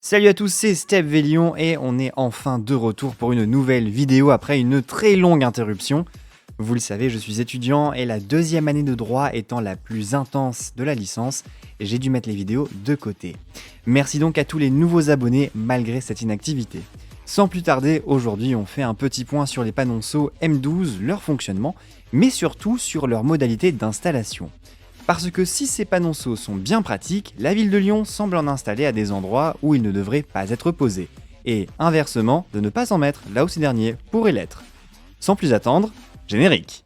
Salut à tous, c'est Step Vélion et on est enfin de retour pour une nouvelle vidéo après une très longue interruption. Vous le savez, je suis étudiant et la deuxième année de droit étant la plus intense de la licence, j'ai dû mettre les vidéos de côté. Merci donc à tous les nouveaux abonnés malgré cette inactivité. Sans plus tarder, aujourd'hui on fait un petit point sur les panonceaux M12, leur fonctionnement, mais surtout sur leur modalité d'installation. Parce que si ces panonceaux sont bien pratiques, la ville de Lyon semble en installer à des endroits où ils ne devraient pas être posés, et inversement, de ne pas en mettre là où ces derniers pourraient l'être. Sans plus attendre, générique.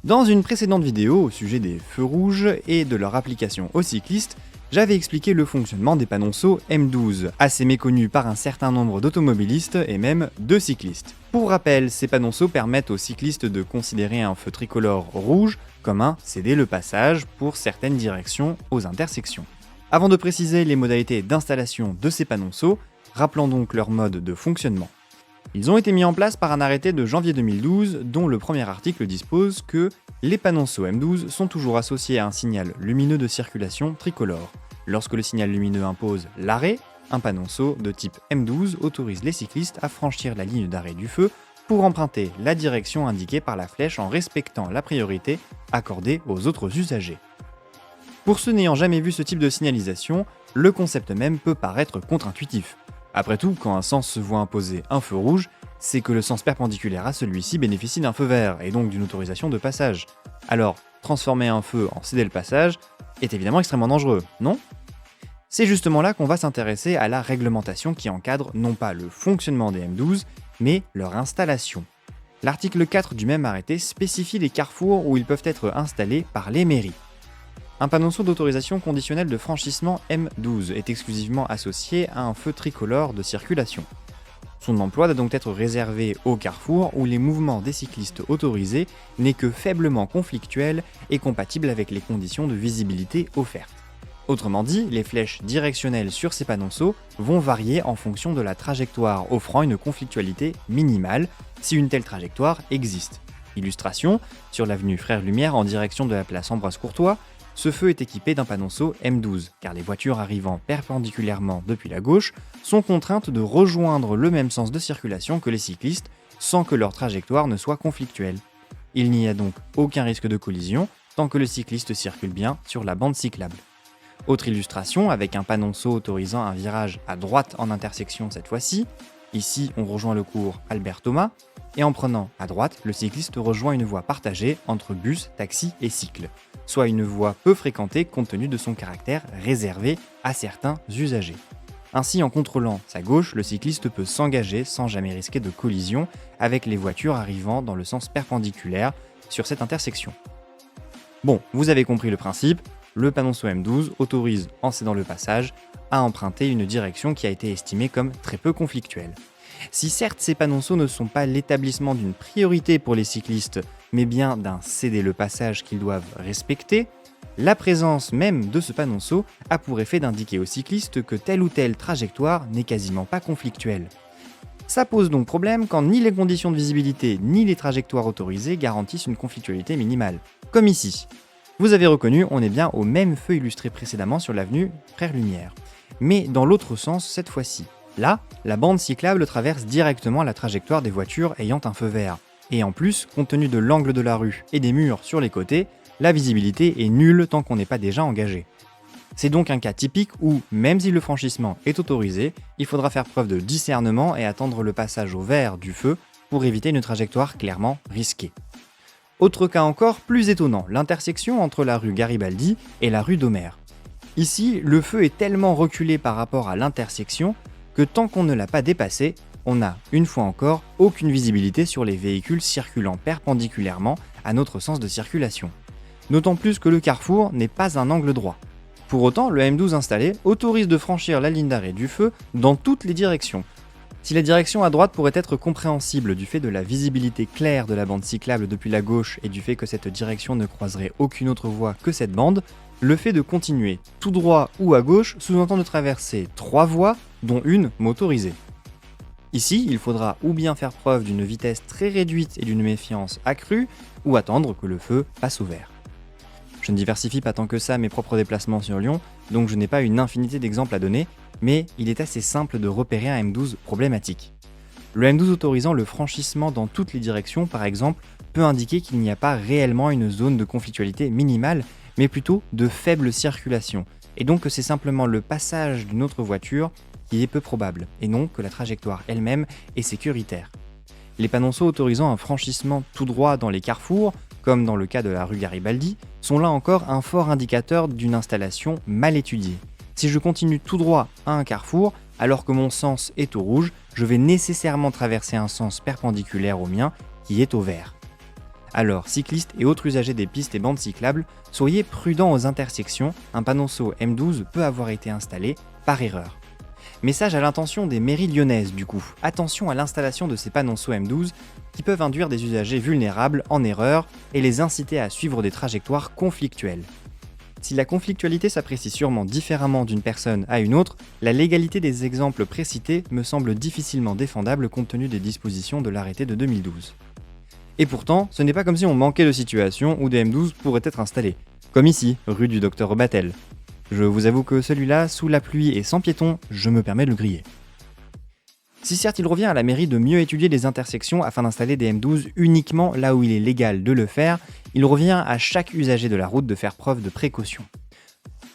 Dans une précédente vidéo au sujet des feux rouges et de leur application aux cyclistes, j'avais expliqué le fonctionnement des panonceaux M12, assez méconnus par un certain nombre d'automobilistes et même de cyclistes. Pour rappel, ces panonceaux permettent aux cyclistes de considérer un feu tricolore rouge comme un céder le passage pour certaines directions aux intersections. Avant de préciser les modalités d'installation de ces panonceaux, rappelons donc leur mode de fonctionnement. Ils ont été mis en place par un arrêté de janvier 2012 dont le premier article dispose que les panonceaux M12 sont toujours associés à un signal lumineux de circulation tricolore. Lorsque le signal lumineux impose l'arrêt, un panonceau de type M12 autorise les cyclistes à franchir la ligne d'arrêt du feu pour emprunter la direction indiquée par la flèche en respectant la priorité accordée aux autres usagers. Pour ceux n'ayant jamais vu ce type de signalisation, le concept même peut paraître contre-intuitif. Après tout, quand un sens se voit imposer un feu rouge, c'est que le sens perpendiculaire à celui-ci bénéficie d'un feu vert et donc d'une autorisation de passage. Alors, transformer un feu en céder le passage est évidemment extrêmement dangereux, non ? C'est justement là qu'on va s'intéresser à la réglementation qui encadre non pas le fonctionnement des M12, mais leur installation. L'article 4 du même arrêté spécifie les carrefours où ils peuvent être installés par les mairies. Un panonceau d'autorisation conditionnelle de franchissement M12 est exclusivement associé à un feu tricolore de circulation. Son emploi doit donc être réservé aux carrefours où les mouvements des cyclistes autorisés n'est que faiblement conflictuel et compatible avec les conditions de visibilité offertes. Autrement dit, les flèches directionnelles sur ces panonceaux vont varier en fonction de la trajectoire, offrant une conflictualité minimale si une telle trajectoire existe. Illustration, sur l'avenue Frères Lumière en direction de la place Ambroise Courtois, ce feu est équipé d'un panonceau M12, car les voitures arrivant perpendiculairement depuis la gauche sont contraintes de rejoindre le même sens de circulation que les cyclistes sans que leur trajectoire ne soit conflictuelle. Il n'y a donc aucun risque de collision tant que le cycliste circule bien sur la bande cyclable. Autre illustration avec un panonceau autorisant un virage à droite en intersection cette fois-ci. Ici, on rejoint le cours Albert Thomas, et en prenant à droite, le cycliste rejoint une voie partagée entre bus, taxi et cycle, soit une voie peu fréquentée compte tenu de son caractère réservé à certains usagers. Ainsi, en contrôlant sa gauche, le cycliste peut s'engager sans jamais risquer de collision avec les voitures arrivant dans le sens perpendiculaire sur cette intersection. Bon, vous avez compris le principe, le panonceau M12 autorise, en cédant le passage, à emprunter une direction qui a été estimée comme très peu conflictuelle. Si certes ces panonceaux ne sont pas l'établissement d'une priorité pour les cyclistes, mais bien d'un céder le passage qu'ils doivent respecter, la présence même de ce panonceau a pour effet d'indiquer aux cyclistes que telle ou telle trajectoire n'est quasiment pas conflictuelle. Ça pose donc problème quand ni les conditions de visibilité ni les trajectoires autorisées garantissent une conflictualité minimale. Comme ici. Vous avez reconnu, on est bien au même feu illustré précédemment sur l'avenue Frères Lumière, mais dans l'autre sens cette fois-ci. Là, la bande cyclable traverse directement la trajectoire des voitures ayant un feu vert. Et en plus, compte tenu de l'angle de la rue et des murs sur les côtés, la visibilité est nulle tant qu'on n'est pas déjà engagé. C'est donc un cas typique où, même si le franchissement est autorisé, il faudra faire preuve de discernement et attendre le passage au vert du feu pour éviter une trajectoire clairement risquée. Autre cas encore plus étonnant, l'intersection entre la rue Garibaldi et la rue d'Omer. Ici, le feu est tellement reculé par rapport à l'intersection que tant qu'on ne l'a pas dépassé, on n'a, une fois encore, aucune visibilité sur les véhicules circulant perpendiculairement à notre sens de circulation. D'autant plus que le carrefour n'est pas un angle droit. Pour autant, le M12 installé autorise de franchir la ligne d'arrêt du feu dans toutes les directions. Si la direction à droite pourrait être compréhensible du fait de la visibilité claire de la bande cyclable depuis la gauche et du fait que cette direction ne croiserait aucune autre voie que cette bande, le fait de continuer tout droit ou à gauche sous-entend de traverser 3 voies, dont une motorisée. Ici, il faudra ou bien faire preuve d'une vitesse très réduite et d'une méfiance accrue, ou attendre que le feu passe au vert. Je ne diversifie pas tant que ça mes propres déplacements sur Lyon, donc je n'ai pas une infinité d'exemples à donner, mais il est assez simple de repérer un M12 problématique. Le M12 autorisant le franchissement dans toutes les directions, par exemple, peut indiquer qu'il n'y a pas réellement une zone de conflictualité minimale, mais plutôt de faible circulation, et donc que c'est simplement le passage d'une autre voiture qui est peu probable, et non que la trajectoire elle-même est sécuritaire. Les panonceaux autorisant un franchissement tout droit dans les carrefours, comme dans le cas de la rue Garibaldi, sont là encore un fort indicateur d'une installation mal étudiée. Si je continue tout droit à un carrefour, alors que mon sens est au rouge, je vais nécessairement traverser un sens perpendiculaire au mien, qui est au vert. Alors, cyclistes et autres usagers des pistes et bandes cyclables, soyez prudents aux intersections, un panonceau M12 peut avoir été installé par erreur. Message à l'intention des mairies lyonnaises du coup, attention à l'installation de ces panonceaux M12 qui peuvent induire des usagers vulnérables en erreur et les inciter à suivre des trajectoires conflictuelles. Si la conflictualité s'apprécie sûrement différemment d'une personne à une autre, la légalité des exemples précités me semble difficilement défendable compte tenu des dispositions de l'arrêté de 2012. Et pourtant, ce n'est pas comme si on manquait de situations où des M12 pourraient être installés, comme ici, rue du Docteur Battel. Je vous avoue que celui-là, sous la pluie et sans piéton, je me permets de le griller. Si certes il revient à la mairie de mieux étudier les intersections afin d'installer des M12 uniquement là où il est légal de le faire, il revient à chaque usager de la route de faire preuve de précaution.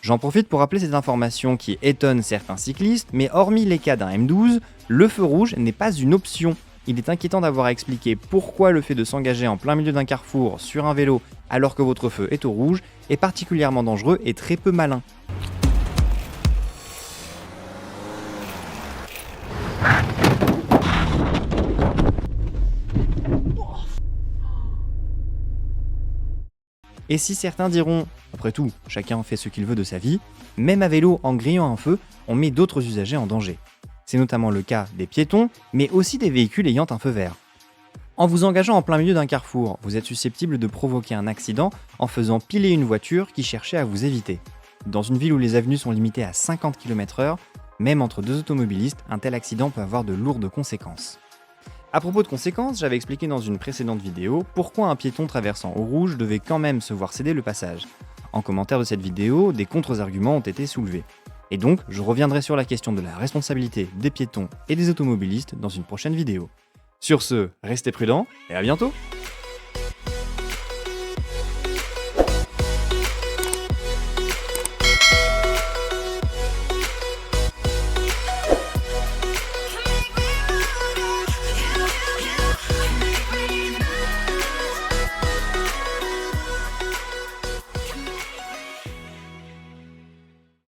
J'en profite pour rappeler cette information qui étonne certains cyclistes, mais hormis les cas d'un M12, le feu rouge n'est pas une option. Il est inquiétant d'avoir à expliquer pourquoi le fait de s'engager en plein milieu d'un carrefour sur un vélo alors que votre feu est au rouge est particulièrement dangereux et très peu malin. Et si certains diront, après tout, chacun fait ce qu'il veut de sa vie, même à vélo en grillant un feu, on met d'autres usagers en danger. C'est notamment le cas des piétons, mais aussi des véhicules ayant un feu vert. En vous engageant en plein milieu d'un carrefour, vous êtes susceptible de provoquer un accident en faisant piler une voiture qui cherchait à vous éviter. Dans une ville où les avenues sont limitées à 50 km/h, même entre deux automobilistes, un tel accident peut avoir de lourdes conséquences. À propos de conséquences, j'avais expliqué dans une précédente vidéo pourquoi un piéton traversant au rouge devait quand même se voir céder le passage. En commentaire de cette vidéo, des contre-arguments ont été soulevés. Et donc, je reviendrai sur la question de la responsabilité des piétons et des automobilistes dans une prochaine vidéo. Sur ce, restez prudents et à bientôt!